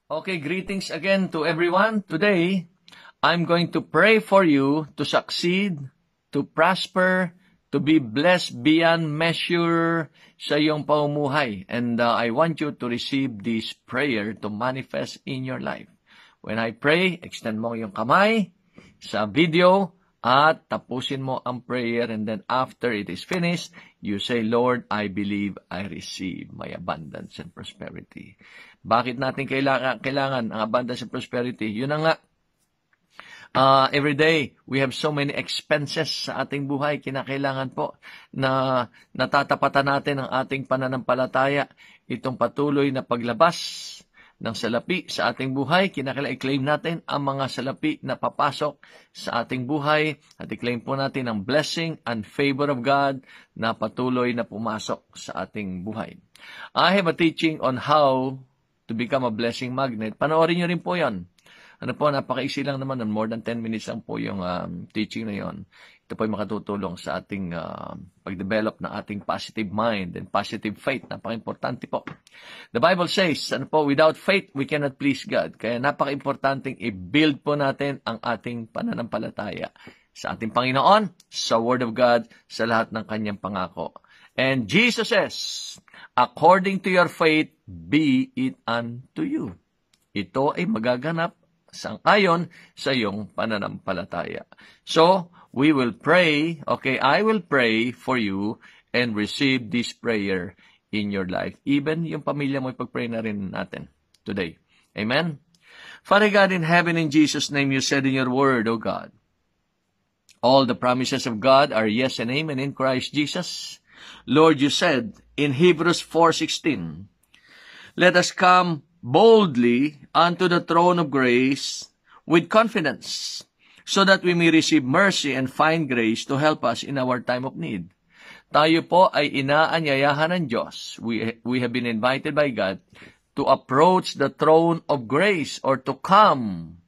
Okay, greetings again to everyone. Today, I'm going to pray for you to succeed, to prosper, to be blessed beyond measure sa iyong pamumuhay. And I want you to receive this prayer to manifest in your life. When I pray, extend mo yung kamay sa video at tapusin mo ang prayer, and then after it is finished, you say, Lord, I believe I receive my abundance and prosperity. Bakit natin kailangan ang abundance and prosperity? Yun na nga, every day, we have so many expenses sa ating buhay. Kinakailangan po na natatapatan natin ang ating pananampalataya. Itong patuloy na paglabas ng salapi sa ating buhay, kinakailangan i-claim natin ang mga salapi na papasok sa ating buhay at i-claim po natin ang blessing and favor of God na patuloy na pumasok sa ating buhay. I have a teaching on how to become a blessing magnet. Panoorin nyo rin po yan. Napaka-easy lang naman, more than 10 minutes lang po yung teaching na yon. Ito po ay makatutulong sa ating pag-develop ng ating positive mind and positive faith. Napaka-importante po. The Bible says, without faith, we cannot please God. Kaya napaka-importanting i-build po natin ang ating pananampalataya sa ating Panginoon, sa Word of God, sa lahat ng kanyang pangako. And Jesus says, according to your faith, be it unto you. Ito ay magaganap sang-ayon sa iyong pananampalataya. So, we will pray, I will pray for you and receive this prayer in your life. Even yung pamilya mo, ipag-pray na rin natin today. Amen? Father God in heaven, in Jesus' name, you said in your word, O God, all the promises of God are yes and amen in Christ Jesus. Lord, you said in Hebrews 4:16, let us come boldly unto the throne of grace with confidence, so that we may receive mercy and find grace to help us in our time of need. Tayo po ay inaanyayahan ng Diyos. We have been invited by God to approach the throne of grace, or to come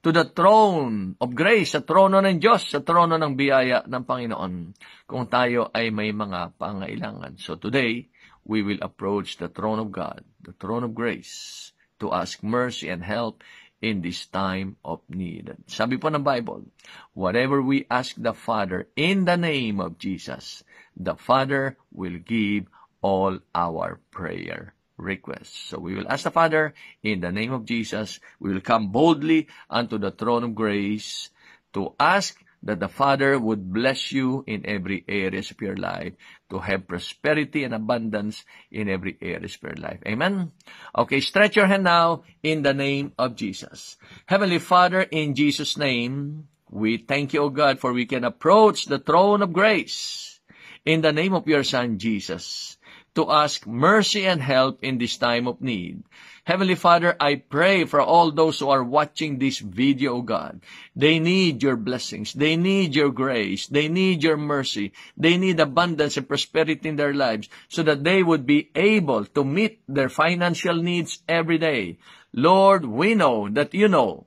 to the throne of grace, sa trono ng Diyos, sa trono ng biyaya ng Panginoon, kung tayo ay may mga pangailangan. So today, we will approach the throne of God, the throne of grace, to ask mercy and help in this time of need. Sabi po ng Bible, whatever we ask the Father in the name of Jesus, the Father will give all our prayer requests. So we will ask the Father in the name of Jesus. We will come boldly unto the throne of grace to ask that the Father would bless you in every areas of your life, to have prosperity and abundance in every areas of your life. Amen? Okay, stretch your hand now in the name of Jesus. Heavenly Father, in Jesus' name, we thank you, O God, for we can approach the throne of grace in the name of your Son, Jesus, to ask mercy and help in this time of need. Heavenly Father, I pray for all those who are watching this video, O God. They need your blessings. They need your grace. They need your mercy. They need abundance and prosperity in their lives so that they would be able to meet their financial needs every day. Lord, we know that you know,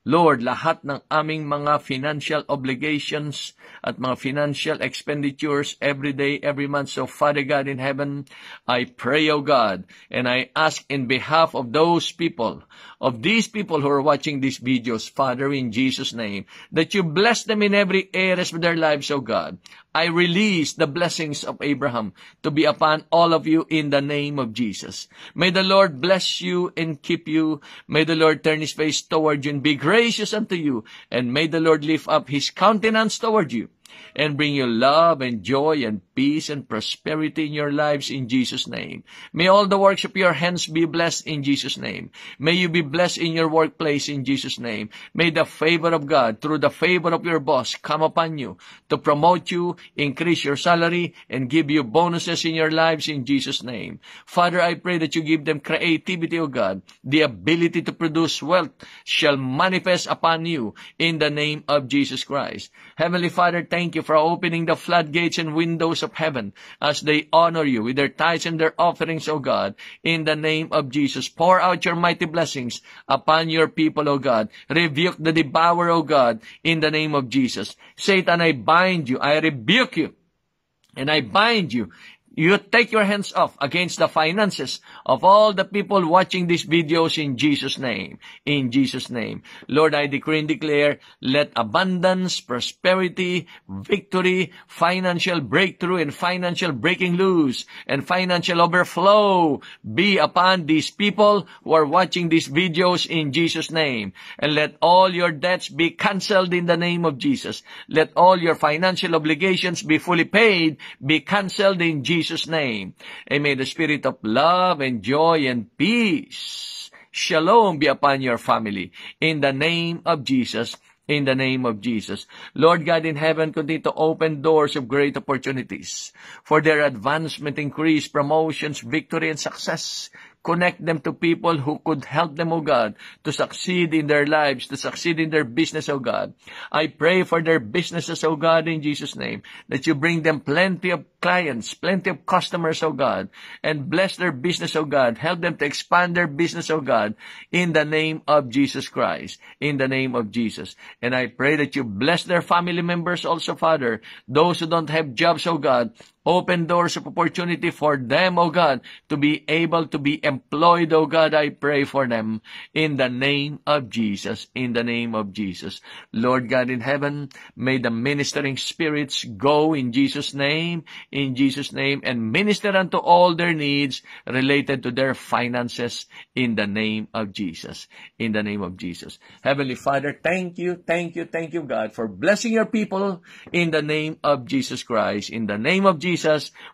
Lord, lahat ng aming mga financial obligations at mga financial expenditures every day, every month. So, Father God in heaven, I pray, O God, and I ask in behalf of those people, of these people who are watching these videos, Father, in Jesus' name, that you bless them in every areas of their lives, O God. I release the blessings of Abraham to be upon all of you in the name of Jesus. May the Lord bless you and keep you. May the Lord turn his face toward you and be gracious unto you. And may the Lord lift up his countenance toward you and bring you love and joy and peace and prosperity in your lives in Jesus' name. May all the works of your hands be blessed in Jesus' name. May you be blessed in your workplace in Jesus' name. May the favor of God, through the favor of your boss, come upon you to promote you, increase your salary, and give you bonuses in your lives in Jesus' name. Father, I pray that you give them creativity, O God. The ability to produce wealth shall manifest upon you in the name of Jesus Christ. Heavenly Father, thank you for opening the floodgates and windows of heaven as they honor you with their tithes and their offerings, O God. In the name of Jesus, pour out your mighty blessings upon your people, O God. Rebuke the devourer, O God, in the name of Jesus. Satan, I bind you, I rebuke you, and I bind you you take your hands off against the finances of all the people watching these videos in Jesus' name. In Jesus' name. Lord, I decree and declare, let abundance, prosperity, victory, financial breakthrough, and financial breaking loose, and financial overflow be upon these people who are watching these videos in Jesus' name. And let all your debts be canceled in the name of Jesus. Let all your financial obligations be fully paid, be canceled in Jesus' name. And may the spirit of love and joy and peace, shalom, be upon your family. In the name of Jesus. In the name of Jesus. Lord God in heaven, continue to open doors of great opportunities for their advancement, increase, promotions, victory, and success. Connect them to people who could help them, O God, to succeed in their lives, to succeed in their business, O God. I pray for their businesses, O God, in Jesus' name, that you bring them plenty of clients, plenty of customers, O God, and bless their business, O God. Help them to expand their business, O God, in the name of Jesus Christ, in the name of Jesus. And I pray that you bless their family members also, Father, those who don't have jobs, O God. Open doors of opportunity for them, O God, to be able to be employed, O God. I pray for them in the name of Jesus, in the name of Jesus. Lord God in heaven, may the ministering spirits go in Jesus' name, and minister unto all their needs related to their finances in the name of Jesus, in the name of Jesus. Heavenly Father, thank you, God, for blessing your people in the name of Jesus Christ. In the name of Jesus,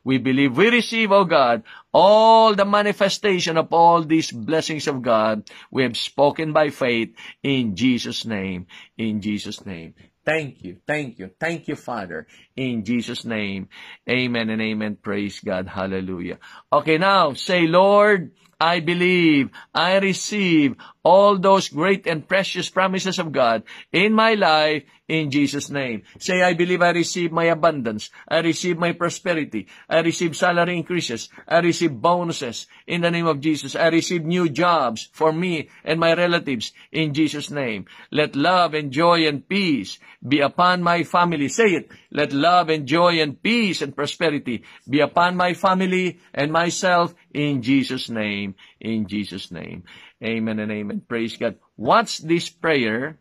we believe we receive, O God, all the manifestation of all these blessings of God. We have spoken by faith in Jesus' name. In Jesus' name. Thank you, Father. In Jesus' name. Amen and amen. Praise God. Hallelujah. Okay, now, say, Lord, I believe, I receive all those great and precious promises of God in my life in Jesus' name. Say, I believe I receive my abundance. I receive my prosperity. I receive salary increases. I receive bonuses in the name of Jesus. I receive new jobs for me and my relatives in Jesus' name. Let love and joy and peace be upon my family. Say it. Let love and joy and peace and prosperity be upon my family and myself in Jesus' name. In Jesus' name. Amen and amen. Praise God. Watch this prayer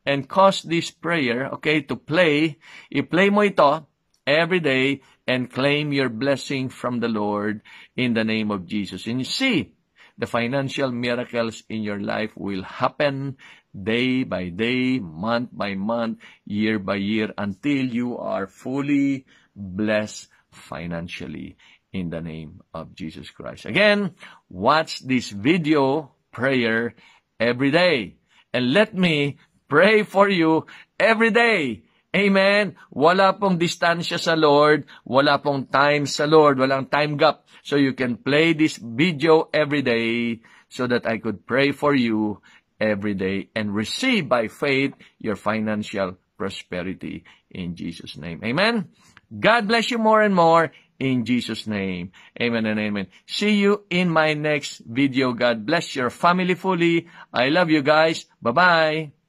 and cause this prayer, okay, to play. I-play mo ito every day and claim your blessing from the Lord in the name of Jesus. And you see, the financial miracles in your life will happen day by day, month by month, year by year, until you are fully blessed financially in the name of Jesus Christ. Again, watch this video prayer every day. And let me pray for you every day. Amen. Wala pong distansya sa Lord. Wala pong time sa Lord. Walang time gap. So you can play this video every day so that I could pray for you every day and receive by faith your financial prosperity in Jesus' name. Amen. God bless you more and more in Jesus' name. Amen and amen. See you in my next video. God bless your family fully. I love you guys. Bye-bye.